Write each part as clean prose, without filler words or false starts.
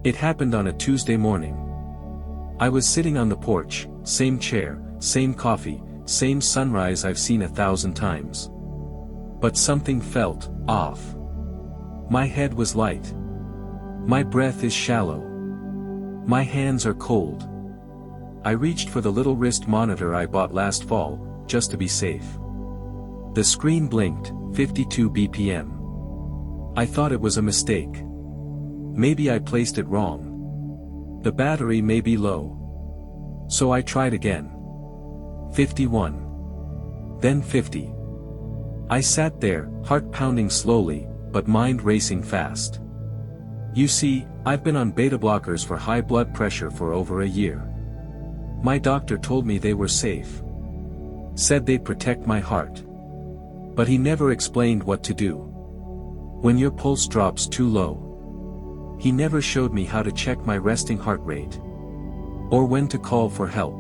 It happened on a Tuesday morning. I was sitting on the porch, same chair, same coffee, same sunrise I've seen 1,000 times. But something felt off. My head was light. My breath is shallow. My hands are cold. I reached for the little wrist monitor I bought last fall, just to be safe. The screen blinked, 52 BPM. I thought it was a mistake. Maybe I placed it wrong. The battery may be low. So I tried again. 51. Then 50. I sat there, heart pounding slowly, but mind racing fast. You see, I've been on beta blockers for high blood pressure for over a year. My doctor told me they were safe. Said they'd protect my heart. But he never explained what to do when your pulse drops too low. He never showed me how to check my resting heart rate, or when to call for help.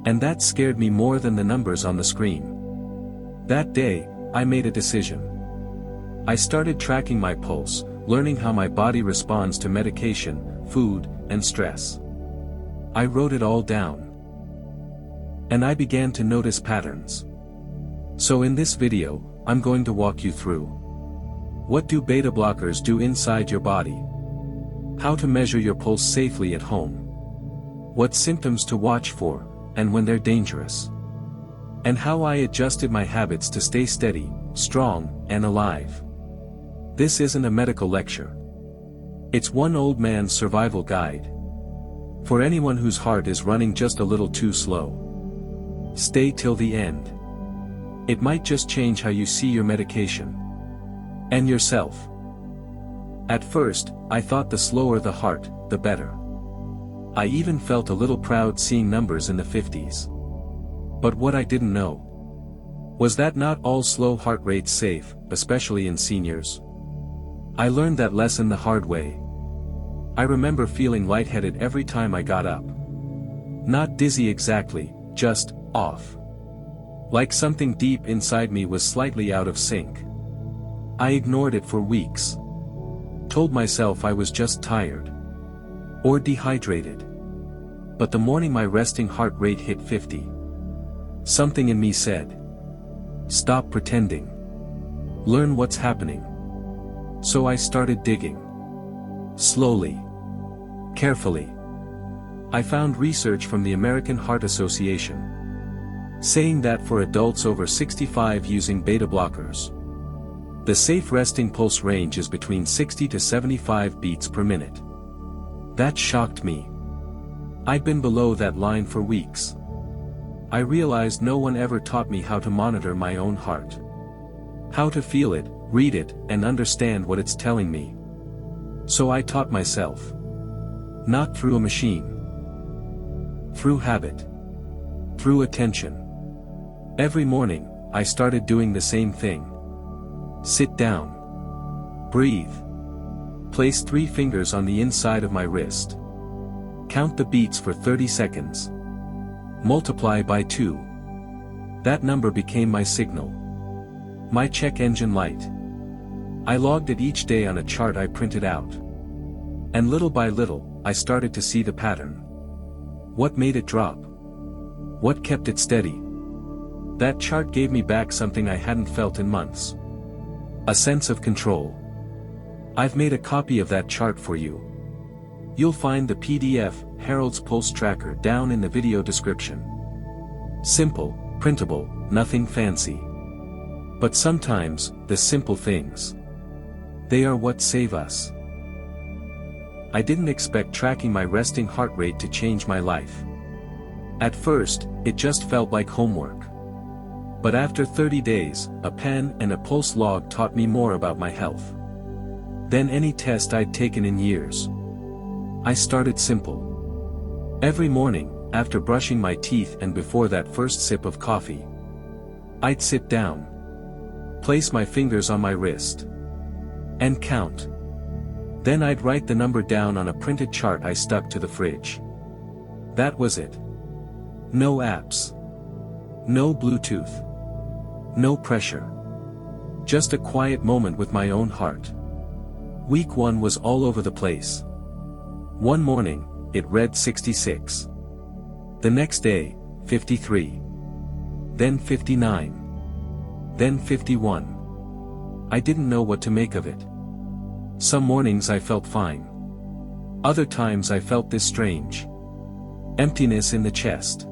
And that scared me more than the numbers on the screen. That day, I made a decision. I started tracking my pulse, learning how my body responds to medication, food, and stress. I wrote it all down. And I began to notice patterns. So in this video, I'm going to walk you through. What do beta blockers do inside your body? How to measure your pulse safely at home. What symptoms to watch for, and when they're dangerous. And how I adjusted my habits to stay steady, strong, and alive. This isn't a medical lecture. It's one old man's survival guide. For anyone whose heart is running just a little too slow. Stay till the end. It might just change how you see your medication. And yourself. At first, I thought the slower the heart, the better. I even felt a little proud seeing numbers in the 50s. But what I didn't know was that not all slow heart rates safe, especially in seniors. I learned that lesson the hard way. I remember feeling lightheaded every time I got up. Not dizzy exactly, just off. Like something deep inside me was slightly out of sync. I ignored it for weeks. Told myself I was just tired. Or dehydrated. But the morning my resting heart rate hit 50. Something in me said, stop pretending. Learn what's happening. So I started digging. Slowly. Carefully. I found research from the American Heart Association, saying that for adults over 65 using beta blockers, the safe resting pulse range is between 60 to 75 beats per minute. That shocked me. I'd been below that line for weeks. I realized no one ever taught me how to monitor my own heart. How to feel it, read it, and understand what it's telling me. So I taught myself. Not through a machine. Through habit. Through attention. Every morning, I started doing the same thing. Sit down. Breathe. Place 3 fingers on the inside of my wrist. Count the beats for 30 seconds. Multiply by 2. That number became my signal. My check engine light. I logged it each day on a chart I printed out. And little by little, I started to see the pattern. What made it drop? What kept it steady? That chart gave me back something I hadn't felt in months. A sense of control. I've made a copy of that chart for you. You'll find the PDF, Harold's Pulse Tracker, down in the video description. Simple, printable, nothing fancy. But sometimes, the simple things, they are what save us. I didn't expect tracking my resting heart rate to change my life. At first, it just felt like homework. But after 30 days, a pen and a pulse log taught me more about my health than any test I'd taken in years. I started simple. Every morning, after brushing my teeth and before that first sip of coffee, I'd sit down, place my fingers on my wrist, and count. Then I'd write the number down on a printed chart I stuck to the fridge. That was it. No apps. No Bluetooth. No pressure. Just a quiet moment with my own heart. Week 1 was all over the place. One morning, it read 66. The next day, 53. Then 59. Then 51. I didn't know what to make of it. Some mornings I felt fine. Other times I felt this strange emptiness in the chest.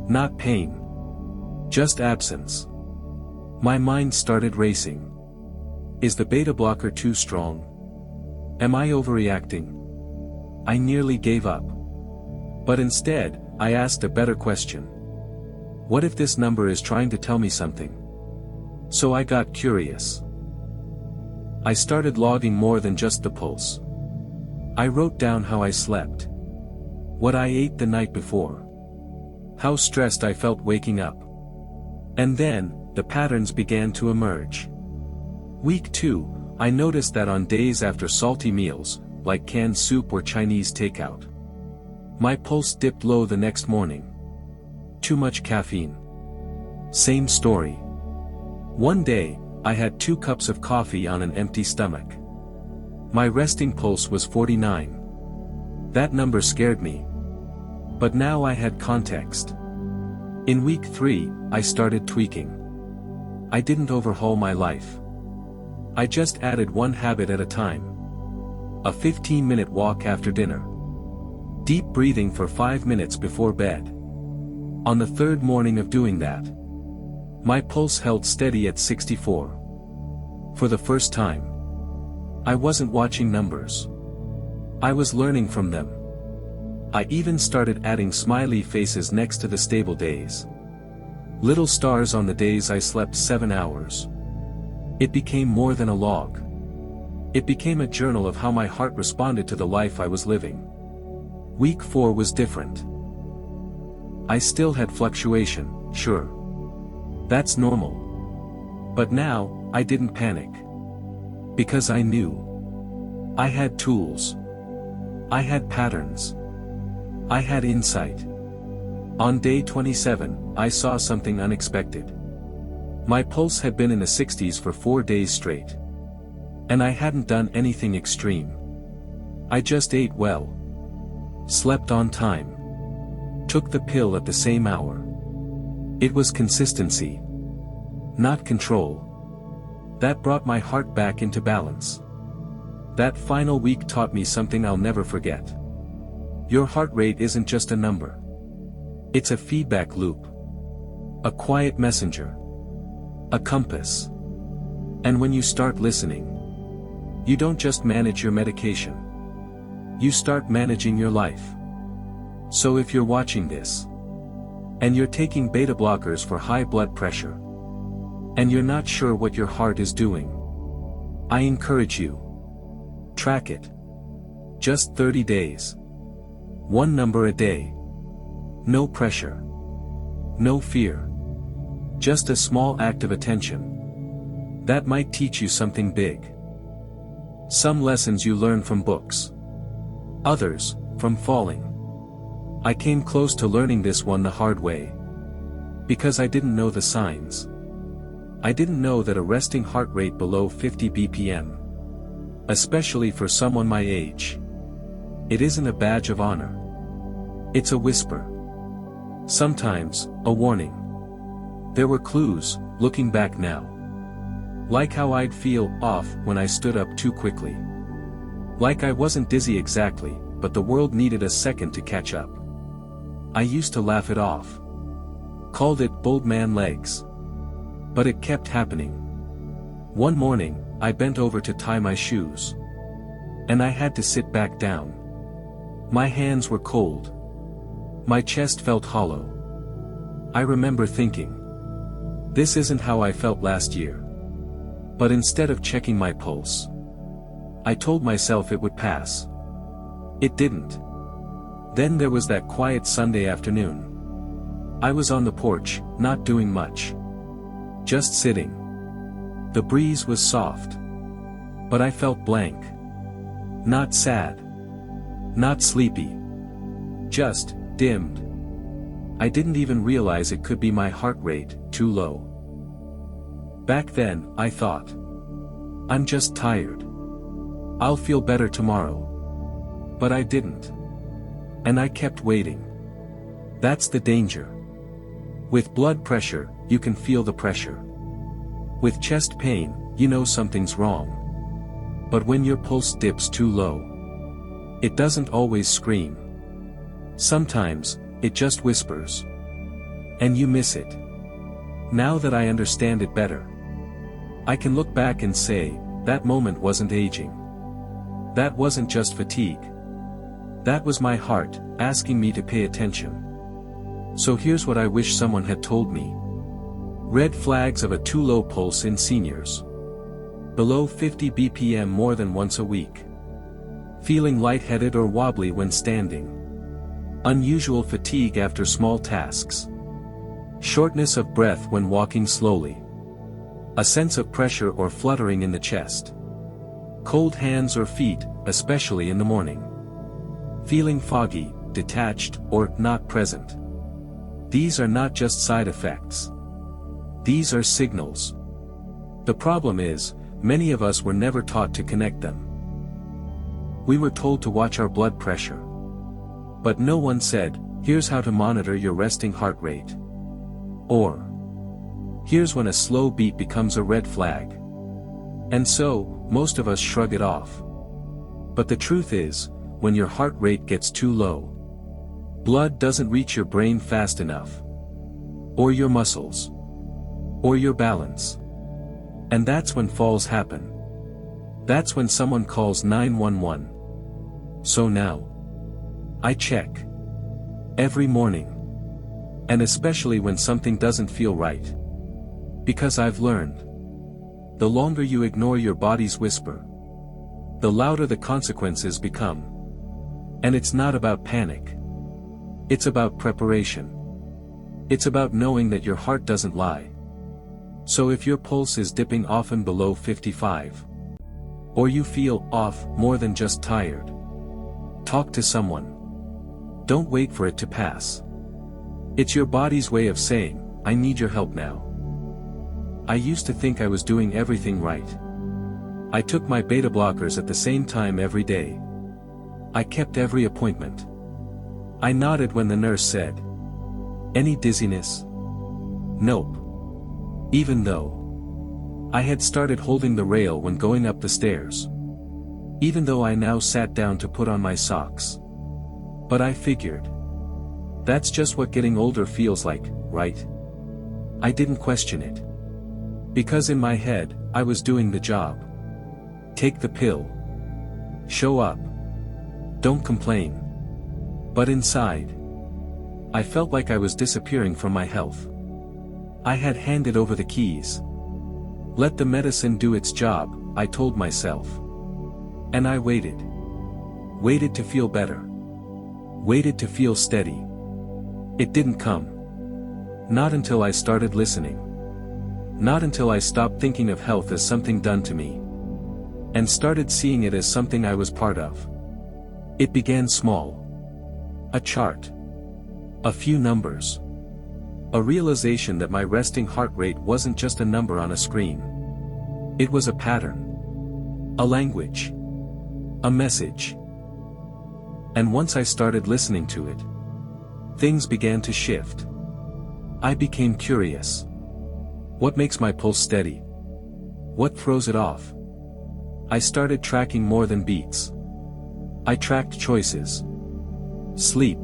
Not pain. Just absence. My mind started racing. Is the beta blocker too strong? Am I overreacting? I nearly gave up. But instead, I asked a better question. What if this number is trying to tell me something? So I got curious. I started logging more than just the pulse. I wrote down how I slept. What I ate the night before. How stressed I felt waking up. And then, the patterns began to emerge. Week 2, I noticed that on days after salty meals, like canned soup or Chinese takeout, my pulse dipped low the next morning. Too much caffeine. Same story. One day, I had 2 cups of coffee on an empty stomach. My resting pulse was 49. That number scared me. But now I had context. In week 3, I started tweaking. I didn't overhaul my life. I just added one habit at a time. A 15-minute walk after dinner. Deep breathing for 5 minutes before bed. On the 3rd morning of doing that, my pulse held steady at 64. For the first time, I wasn't watching numbers. I was learning from them. I even started adding smiley faces next to the stable days. Little stars on the days I slept 7 hours. It became more than a log. It became a journal of how my heart responded to the life I was living. Week 4 was different. I still had fluctuation, sure. That's normal. But now, I didn't panic. Because I knew. I had tools. I had patterns. I had insight. On day 27, I saw something unexpected. My pulse had been in the 60s for 4 days straight. And I hadn't done anything extreme. I just ate well. Slept on time. Took the pill at the same hour. It was consistency. Not control. That brought my heart back into balance. That final week taught me something I'll never forget. Your heart rate isn't just a number. It's a feedback loop. A quiet messenger. A compass. And when you start listening, you don't just manage your medication. You start managing your life. So if you're watching this, and you're taking beta blockers for high blood pressure, and you're not sure what your heart is doing, I encourage you. Track it. Just 30 days. One number a day. No pressure. No fear. Just a small act of attention. That might teach you something big. Some lessons you learn from books. Others, from falling. I came close to learning this one the hard way. Because I didn't know the signs. I didn't know that a resting heart rate below 50 BPM, especially for someone my age, it isn't a badge of honor. It's a whisper. Sometimes, a warning. There were clues, looking back now. Like how I'd feel off when I stood up too quickly. Like I wasn't dizzy exactly, but the world needed a second to catch up. I used to laugh it off. Called it bold man legs. But it kept happening. One morning, I bent over to tie my shoes. And I had to sit back down. My hands were cold. My chest felt hollow. I remember thinking, this isn't how I felt last year. But instead of checking my pulse, I told myself it would pass. It didn't. Then there was that quiet Sunday afternoon. I was on the porch, not doing much. Just sitting. The breeze was soft. But I felt blank. Not sad. Not sleepy. Just dimmed. I didn't even realize it could be my heart rate, too low. Back then, I thought, I'm just tired. I'll feel better tomorrow. But I didn't. And I kept waiting. That's the danger. With blood pressure, you can feel the pressure. With chest pain, you know something's wrong. But when your pulse dips too low, it doesn't always scream. Sometimes, it just whispers. And you miss it. Now that I understand it better, I can look back and say, that moment wasn't aging. That wasn't just fatigue. That was my heart, asking me to pay attention. So here's what I wish someone had told me. Red flags of a too low pulse in seniors. Below 50 BPM more than once a week. Feeling lightheaded or wobbly when standing. Unusual fatigue after small tasks. Shortness of breath when walking slowly. A sense of pressure or fluttering in the chest. Cold hands or feet, especially in the morning. Feeling foggy, detached, or not present. These are not just side effects. These are signals. The problem is, many of us were never taught to connect them. We were told to watch our blood pressure. But no one said, here's how to monitor your resting heart rate. Or, here's when a slow beat becomes a red flag. And so, most of us shrug it off. But the truth is, when your heart rate gets too low, blood doesn't reach your brain fast enough. Or your muscles. Or your balance. And that's when falls happen. That's when someone calls 911. So now, I check. Every morning. And especially when something doesn't feel right. Because I've learned. The longer you ignore your body's whisper, the louder the consequences become. And it's not about panic. It's about preparation. It's about knowing that your heart doesn't lie. So if your pulse is dipping often below 55, or you feel off more than just tired, talk to someone. Don't wait for it to pass. It's your body's way of saying, I need your help now. I used to think I was doing everything right. I took my beta blockers at the same time every day. I kept every appointment. I nodded when the nurse said, any dizziness? Nope. Even though I had started holding the rail when going up the stairs. Even though I now sat down to put on my socks. But I figured. That's just what getting older feels like, right? I didn't question it. Because in my head, I was doing the job. Take the pill. Show up. Don't complain. But inside, I felt like I was disappearing from my health. I had handed over the keys. Let the medicine do its job, I told myself. And I waited. Waited to feel better. Waited to feel steady. It didn't come. Not until I started listening. Not until I stopped thinking of health as something done to me. And started seeing it as something I was part of. It began small. A chart. A few numbers. A realization that my resting heart rate wasn't just a number on a screen. It was a pattern. A language. A message. And once I started listening to it, things began to shift. I became curious. What makes my pulse steady? What throws it off? I started tracking more than beats. I tracked choices. Sleep.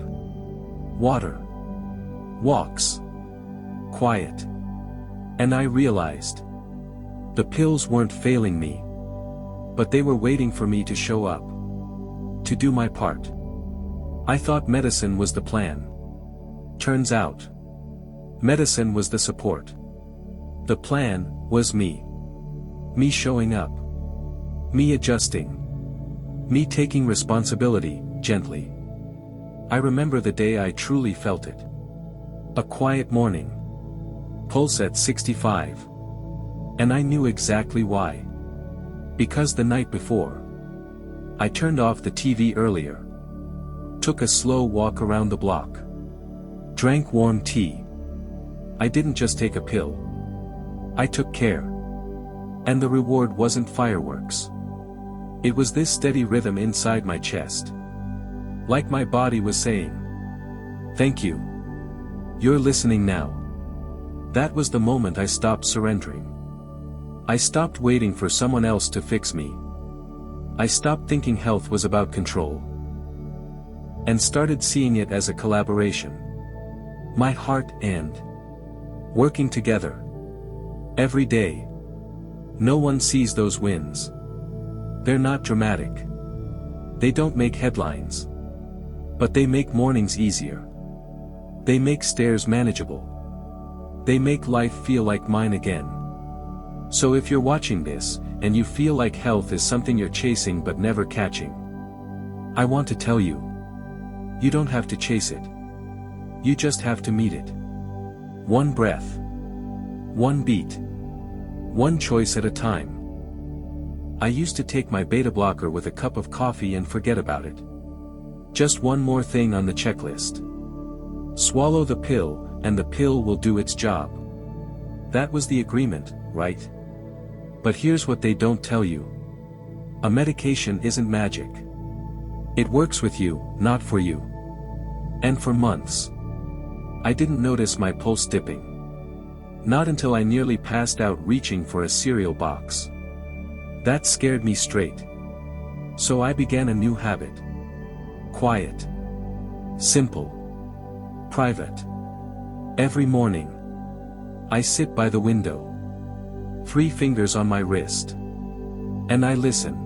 Water. Walks. Quiet. And I realized. The pills weren't failing me. But they were waiting for me to show up. To do my part. I thought medicine was the plan. Turns out. Medicine was the support. The plan was me. Me showing up. Me adjusting. Me taking responsibility, gently. I remember the day I truly felt it. A quiet morning. Pulse at 65. And I knew exactly why. Because the night before, I turned off the TV earlier. Took a slow walk around the block. Drank warm tea. I didn't just take a pill. I took care. And the reward wasn't fireworks. It was this steady rhythm inside my chest. Like my body was saying, "Thank you. You're listening now." That was the moment I stopped surrendering. I stopped waiting for someone else to fix me. I stopped thinking health was about control, and started seeing it as a collaboration. My heart and working together. Every day. No one sees those wins. They're not dramatic. They don't make headlines. But they make mornings easier. They make stairs manageable. They make life feel like mine again. So if you're watching this, and you feel like health is something you're chasing but never catching, I want to tell you, you don't have to chase it. You just have to meet it. One breath. One beat. One choice at a time. I used to take my beta blocker with a cup of coffee and forget about it. Just one more thing on the checklist. Swallow the pill, and the pill will do its job. That was the agreement, right? But here's what they don't tell you. A medication isn't magic. It works with you, not for you. And for months, I didn't notice my pulse dipping. Not until I nearly passed out reaching for a cereal box. That scared me straight. So I began a new habit. Quiet. Simple. Private. Every morning, I sit by the window. 3 fingers on my wrist. And I listen.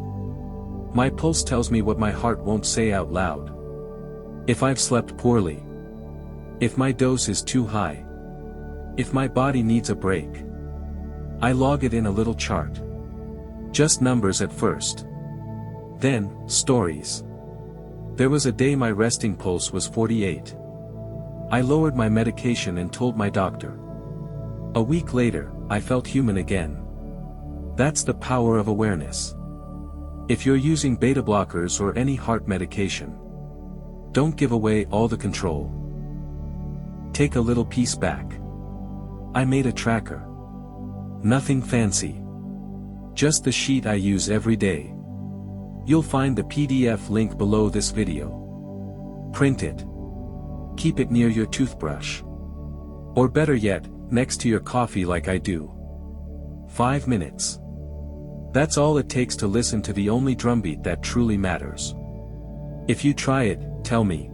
My pulse tells me what my heart won't say out loud. If I've slept poorly. If my dose is too high. If my body needs a break. I log it in a little chart. Just numbers at first. Then, stories. There was a day my resting pulse was 48. I lowered my medication and told my doctor. A week later, I felt human again. That's the power of awareness. If you're using beta blockers or any heart medication, don't give away all the control. Take a little piece back. I made a tracker. Nothing fancy. Just the sheet I use every day. You'll find the PDF link below this video. Print it. Keep it near your toothbrush. Or better yet, next to your coffee like I do. 5 minutes. That's all it takes to listen to the only drumbeat that truly matters. If you try it, tell me.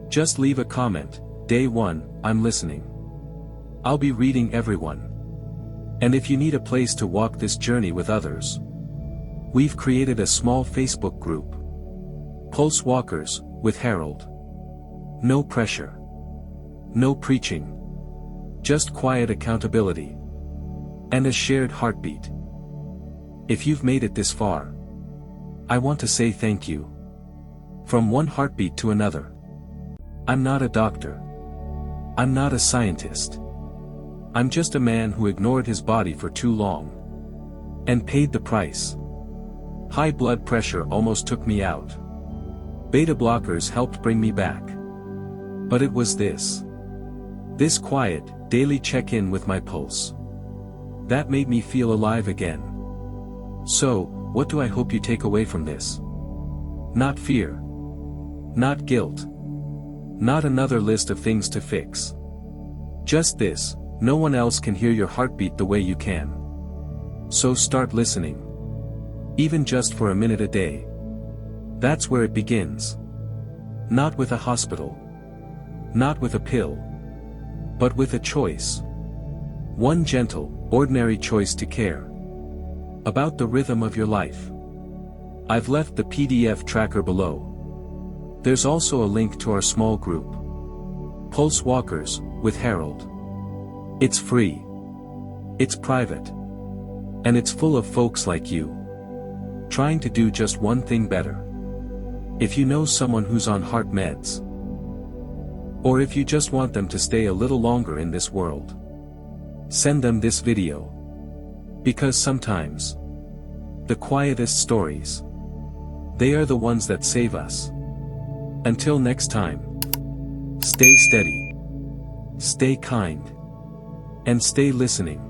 Just leave a comment. Day 1, I'm listening. I'll be reading everyone. And if you need a place to walk this journey with others, we've created a small Facebook group. Pulse Walkers, with Harold. No pressure. No preaching. Just quiet accountability. And a shared heartbeat. If you've made it this far, I want to say thank you. From one heartbeat to another. I'm not a doctor. I'm not a scientist. I'm just a man who ignored his body for too long. And paid the price. High blood pressure almost took me out. Beta blockers helped bring me back. But it was this. This quiet, daily check-in with my pulse. That made me feel alive again. So, what do I hope you take away from this? Not fear. Not guilt. Not another list of things to fix. Just this, no one else can hear your heartbeat the way you can. So start listening. Even just for a minute a day. That's where it begins. Not with a hospital. Not with a pill. But with a choice. One gentle, ordinary choice to care. About the rhythm of your life. I've left the PDF tracker below. There's also a link to our small group. Pulse Walkers, with Harold. It's free. It's private. And it's full of folks like you. Trying to do just one thing better. If you know someone who's on heart meds. Or if you just want them to stay a little longer in this world. Send them this video. Because sometimes, the quietest stories, they are the ones that save us. Until next time, stay steady, stay kind, and stay listening.